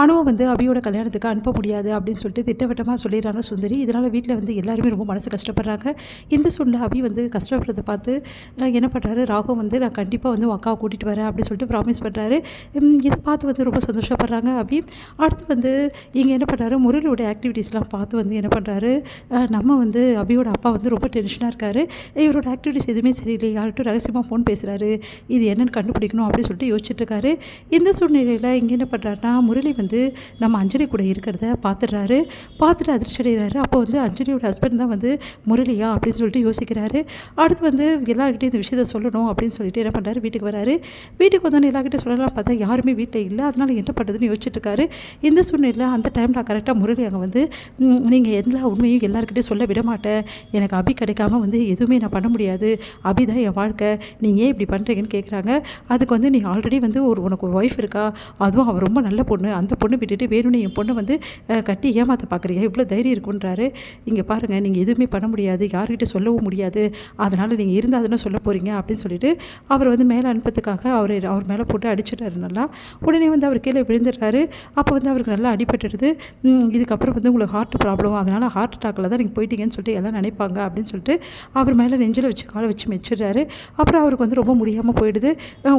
அனுவை வந்து அபியோட கல்யாணத்துக்கு அனுப்ப முடியாது அப்படின்னு சொல்லிட்டு திட்டவட்டமாக சொல்லிடுறாங்க சுந்தரி. இதனால் வீட்டில் வந்து எல்லாருமே ரொம்ப மனசு கஷ்டப்படுறாங்க. இந்த சூழ்நிலை அபி வந்து கஷ்டப்படுறத பார்த்து என்ன பண்ணுறாரு, ராகவ் வந்து நான் கண்டிப்பாக வந்து உன் அக்காவை கூட்டிகிட்டு வரேன் அப்படின்னு சொல்லிட்டு ப்ராமிஸ் பண்ணுறாரு. இதை பார்த்து வந்து ரொம்ப சந்தோஷப்படுறாங்க அபி. அடுத்து வந்து இங்கே என்ன பண்ணுறாரு, முரளியோட ஆக்டிவிட்டீஸ்லாம் பார்த்து வந்து என்ன பண்ணுறாரு, நம்ம வந்து அபியோட அப்பா வந்து ரொம்ப டென்ஷனாக இருக்கார். இவரோட ஆக்டிவிட்டீஸ் எதுவுமே சரியில்லை, யார்கிட்டும் ரகசியமாக ஃபோன் பேசுகிறாரு, இது என்னென்னு கண்டுபிடிக்கணும் அப்படின்னு சொல்லிட்டு யோசிச்சுட்டு இருக்காரு. இந்த சூழ்நிலையில் இங்கே என்ன பண்ணுறாருனா, முரளி வந்து நம்ம அஞ்சலி கூட இருக்கிறத பார்த்துட்டு அதிர்ச்சி அடைகிறாரு. அப்போ வந்து அஞ்சலியோட ஹஸ்பண்ட் தான் வந்து முரளியா அப்படின்னு சொல்லிட்டு யோசிக்கிறாரு. அடுத்து வந்து எல்லாருக்கிட்டையும் இந்த விஷயத்தை சொல்லணும் அப்படின்னு சொல்லிட்டு என்ன பண்ணுறாரு, வீட்டுக்கு வராரு. வீட்டுக்கு வந்தோன்னே எல்லாருக்கிட்டையும் சொல்லலாம் பார்த்தா யாருமே வீட்டில் இல்லை. அதனால் என்ன பண்ணுறதுன்னு யோசிச்சுட்டு இருக்காரு. இந்த சூழ்நிலையில் அந்த டைமில் கரெக்டாக முரளி அங்கே வந்து நீங்கள் எல்லா உண்மையும் எல்லாருக்கிட்டையும் சொல்ல விட மாட்டேன், எனக்கு அபி கிடைக்காம வந்து எதுவுமே நான் பண்ண முடியாது, அபி தான் என் வாழ்க்கை, நீங்கள் ஏன் இப்படி பண்ணுறீங்கன்னு கேட்குறாங்க. அதுக்கு வந்து நீ ஆல்ரெடி வந்து உனக்கு ஒரு ஒய்ஃப் இருக்கா, அதுவும் அவள் ரொம்ப நல்ல பொண்ணு, அந்த பொண்ணு விட்டுட்டு வேணும்னு என் பொண்ணை வந்து கட்டி ஏமாற்ற பார்க்குறியா, இவ்வளோ தைரியம் இருக்குன்றாரு. இங்கே பாருங்கள், நீங்கள் எதுவுமே பண்ண முடியாது, யார்கிட்ட சொல்லவும் முடியாது, அதனால் நீங்கள் இருந்தால் தானே சொல்ல போகிறீங்க அப்படின்னு சொல்லிட்டு அவர் வந்து மேலே அனுப்பத்துக்காக அவர் மேலே போட்டு அடிச்சிட்டாரு நல்லா. உடனே வந்து அவர் கீழே விழுந்துடுறாரு. அப்போ வந்து அவருக்கு நல்லா அடிபட்டுடுது. இதுக்கப்புறம் வந்து உங்களுக்கு ஹார்ட் ப்ராப்ளம், அதனால் ஹார்ட் அட்டாக்கில் தான் நீங்கள் போயிட்டீங்கன்னு சொல்லிட்டு எல்லாம் நினைப்பாங்க அப்படின்னு சொல்லிட்டு அவர் மேலே நெஞ்சில் வச்சு காலை வச்சு மெச்சிடுறாரு. அப்புறம் அவருக்கு வந்து ரொம்ப முடியாமல் போயிடுது.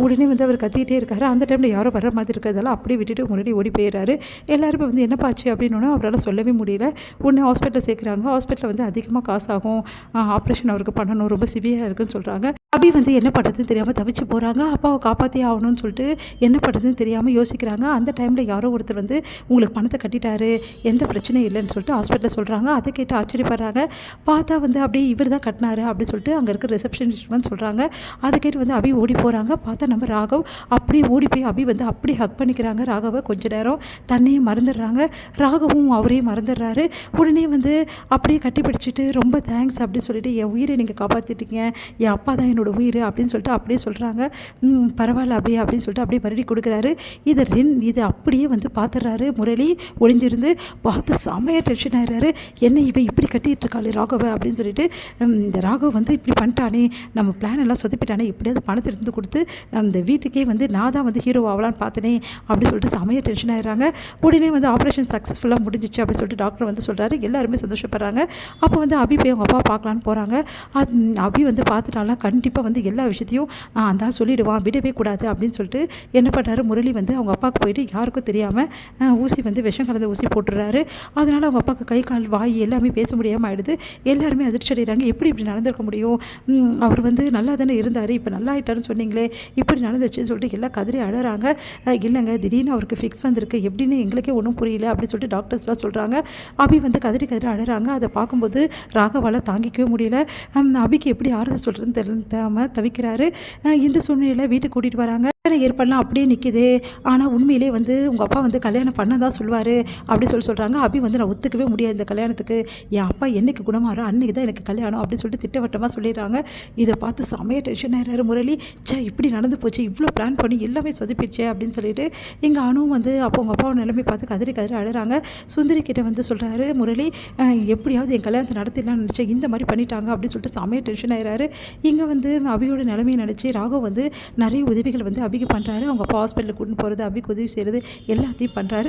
உடனே வந்து அவர் கத்திக்கிட்டே இருக்காரு. அந்த டைமில் யாரோ வர மாதிரி இருக்கிறதால அப்படியே விட்டுட்டு முன்னாடி ஓடி போயிடுறாரு. எல்லாருமே வந்து என்னப்பாச்சு அப்படின்னா அவரால் சொல்லவே முடியல. உடனே ஹாஸ்பிட்டலில் சேர்க்குறாங்க. ஹாஸ்பிட்டலில் வந்து அதிகமாக காசு ஆகும், ஆப்ரேஷன் அவருக்கு பண்ணணும், ரொம்ப சிவியராக இருக்குன்னு சொல்கிறாங்க. அபி வந்து என்ன பண்ணுறதுன்னு தெரியாமல் தவிச்சு போகிறாங்க. அப்பாவை காப்பாற்றி ஆகணும்னு சொல்லிட்டு என்ன பண்ணுறதுன்னு தெரியாமல் யோசிக்கிறாங்க. அந்த டைமில் யாரோ ஒருத்தர் வந்து உங்களுக்கு பணத்தை கட்டிட்டாரு, எந்த பிரச்சனையும் இல்லைன்னு சொல்லிட்டு ஹாஸ்பிட்டலில் சொல்கிறாங்க. அதை கேட்டு ஆச்சரியப்படுறாங்க. பார்த்தா வந்து அப்படியே இவர் தான் கட்டினாரு அப்படின்னு சொல்லிட்டு அங்கே இருக்க ரிசப்ஷனிஸ்ட் வந்து சொல்கிறாங்க. அதை கேட்டு வந்து அபி ஓடி போகிறாங்க. பார்த்தா நம்ம ராகவ் அப்படியே ஓடி போய் அபி வந்து அப்படி ஹக் பண்ணிக்கிறாங்க ராகவை. கொஞ்ச நேரம் தன்னையே மறந்துடுறாங்க. ராகவும் அவரையும் மறந்துடுறாரு. உடனே வந்து அப்படியே கட்டி பிடிச்சிட்டு ரொம்ப தேங்க்ஸ் அப்படின்னு சொல்லிட்டு, என் உயிரை நீங்கள் காப்பாற்றிட்டீங்க, என் அப்பா தான் என்னோட உயிர் அப்படின்னு சொல்லிட்டு அப்படியே சொல்கிறாங்க. பரவாயில்ல அபி அப்படின்னு சொல்லிட்டு அப்படியே வருடி கொடுக்குறாரு. இது அப்படியே வந்து பார்த்துடுறாரு முரளி. ஒளிஞ்சிருந்து பார்த்து செமையாக டென்ஷன் ஆகிறாரு. என்ன இவன் இப்படி கட்டிகிட்டு இருக்காளே ராகவை அப்படின்னு சொல்லிட்டு, இந்த ராகவ் வந்து இப்படி பண்ணிட்டானே, நம்ம பிளான் எல்லாம் சொதப்பிட்டானே, எப்படியாவது பணத்தை இருந்து கொடுத்து அந்த வீட்டுக்கே வந்து நான் தான் வந்து ஹீரோ ஆகலான்னு பார்த்தனே அப்படின்னு சொல்லிட்டு செமையாக டென்ஷன் ஆகிறாங்க. உடனே வந்து ஆப்ரேஷன் சக்ஸஸ்ஃபுல்லாக முடிஞ்சிச்சு அப்படின்னு சொல்லிட்டு டாக்டர் வந்து சொல்கிறாரு. எல்லாருமே சந்தோஷப்படுறாங்க. அப்போ வந்து அபி போய் அவங்க அப்பா பார்க்கலான்னு போகிறாங்க. அபி வந்து பார்த்துட்டாலாம் கண்டிப்பாக வந்து எல்லா விஷயத்தையும் அந்த சொல்லிவிடுவான், விடவே கூடாது அப்படின்னு சொல்லிட்டு என்ன பண்ணுறாரு, முரளி வந்து அவங்க அப்பாவுக்கு போயிட்டு யாருக்கும் தெரியாமல் ஊசி வந்து விஷம் கலந்த ஊசி போட்டுடுறாரு. அதனால் அவங்க அப்பாவுக்கு கை கால் வாய் எல்லாமே பேச முடியாமல் ஆகிடுது. எல்லாருமே அதிர்ச்சி அடைகிறாங்க. எப்படி இப்படி நடந்திருக்க முடியும், அவர் வந்து நல்லா தானே இருந்தார், இப்போ நல்லா ஆகிட்டாருன்னு சொன்னீங்களே, இப்படி நடந்துச்சுன்னு சொல்லிட்டு எல்லாம் கதறி அழறாங்க. இல்லைங்க, திடீர்னு அவருக்கு ஃபிக்ஸ் வந்திருக்கு, எப்படின்னு எங்களுக்கே ஒன்றும் புரியல அப்படின்னு சொல்லிட்டு டாக்டர்ஸ்லாம் சொல்கிறாங்க. அபி வந்து கதறி அழறாங்க. அதை பார்க்கும்போது ராகவால் தாங்கிக்கவே முடியல. அபிக்கு எப்படி ஆறுதல் சொல்கிறதுன்னு தெரியாமல் தவிக்கிறாரு. இந்த சூழ்நிலையில் வீட்டுக்கு கூட்டிகிட்டு வராங்க. ஏற்பாடுலாம் அப்படியே நிற்கிது. ஆனால் உண்மையிலே வந்து உங்கள் அப்பா வந்து கல்யாணம் பண்ண தான் சொல்லுவார் அப்படி சொல்கிறாங்க. அபி வந்து நான் ஒத்துக்கவே முடியாது இந்த கல்யாணத்துக்கு, என் அப்பா என்னைக்கு குணமாறோ அன்றைக்கி தான் எனக்கு கல்யாணம் அப்படின்னு சொல்லிட்டு திட்டவட்டமாக சொல்லிடுறாங்க. இதை பார்த்து செமையாக டென்ஷன் ஆகிறாரு முரளி. இப்படி நடந்து போச்சு, இவ்வளோ பிளான் பண்ணி எல்லாமே சொதப்பிடுச்சே அப்படின்னு சொல்லிட்டு எங்கள் அணுவும் வந்து அப்போ உங்கள் அப்பாவோட நிலைமை பார்த்து கதறி அழுறாங்க. சுந்தரி கிட்ட வந்து சொல்கிறாரு முரளி, எப்படியாவது என் கல்யாணத்தை நடத்திடலாம்னு நினச்சேன், இந்த மாதிரி பண்ணிட்டாங்க அப்படின்னு சொல்லிட்டு செமையாக டென்ஷன் ஆகிறாரு. இங்கே வந்து அபியோட நிலைமையை நினச்சி ராகவ் வந்து நிறைய உதவிகள் வந்து அபிக்கு பண்ணுறாரு. அவங்க அப்பா ஹாஸ்பிட்டலுக்கு கூட்டின்னு போகிறது, அபிக்கு உதவி செய்கிறது எல்லாத்தையும் பண்ணுறாரு.